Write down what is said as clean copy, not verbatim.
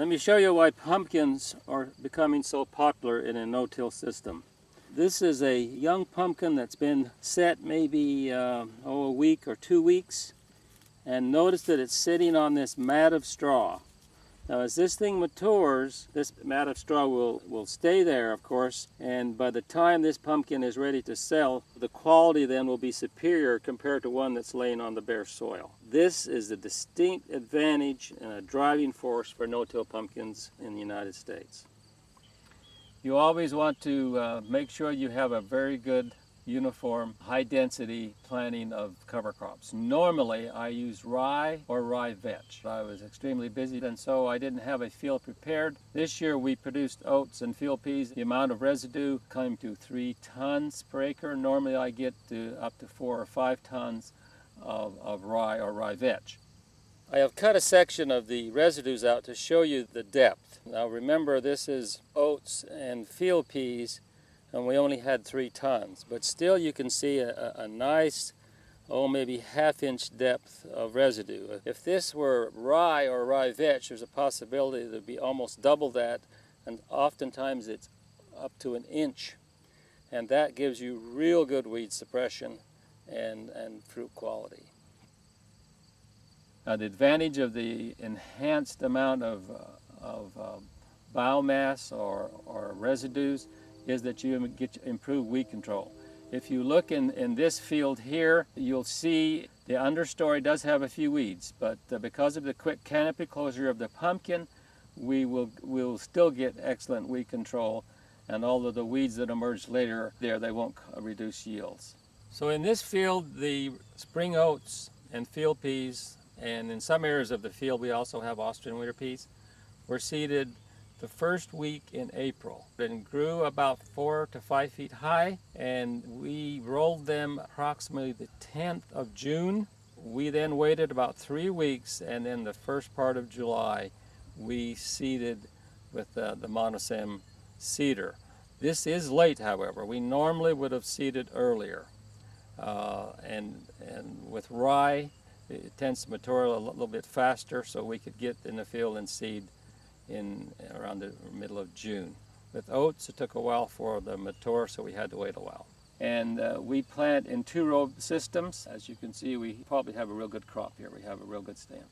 Let me show you why pumpkins are becoming so popular in a no-till system. This is a young pumpkin that's been set maybe a week or 2 weeks, and notice that it's sitting on this mat of straw. Now as this thing matures, this mat of straw will stay there, of course, and by the time this pumpkin is ready to sell, the quality then will be superior compared to one that's laying on the bare soil. This is a distinct advantage and a driving force for no-till pumpkins in the United States. You always want to make sure you have a very good uniform, high-density planting of cover crops. Normally, I use rye or rye vetch. I was extremely busy, and so I didn't have a field prepared. This year, we produced oats and field peas. The amount of residue came to 3 tons per acre. Normally, I get up to 4 or 5 tons of rye or rye vetch. I have cut a section of the residues out to show you the depth. Now remember, this is oats and field peas, and we only had 3 tons, but still you can see a nice, maybe half-inch depth of residue. If this were rye or rye vetch, there's a possibility there'd be almost double that, and oftentimes it's up to 1 inch, and that gives you real good weed suppression and fruit quality. Now the advantage of the enhanced amount of biomass or residues is that you get improved weed control. If you look in this field here, you'll see the understory does have a few weeds, but because of the quick canopy closure of the pumpkin, we'll still get excellent weed control, and all of the weeds that emerge later they won't reduce yields. So in this field, the spring oats and field peas, and in some areas of the field we also have Austrian winter peas, were seeded the first week in April, and grew about 4 to 5 feet high, and we rolled them approximately the 10th of June. We then waited about 3 weeks, and then the first part of July we seeded with the monosem seeder. This is late, however. We normally would have seeded earlier, and with rye it tends to mature a little bit faster, so we could get in the field and seed in around the middle of June. With oats, it took a while for the mature, so we had to wait a while. And we plant in 2-row systems. As you can see, we probably have a real good crop here. We have a real good stand.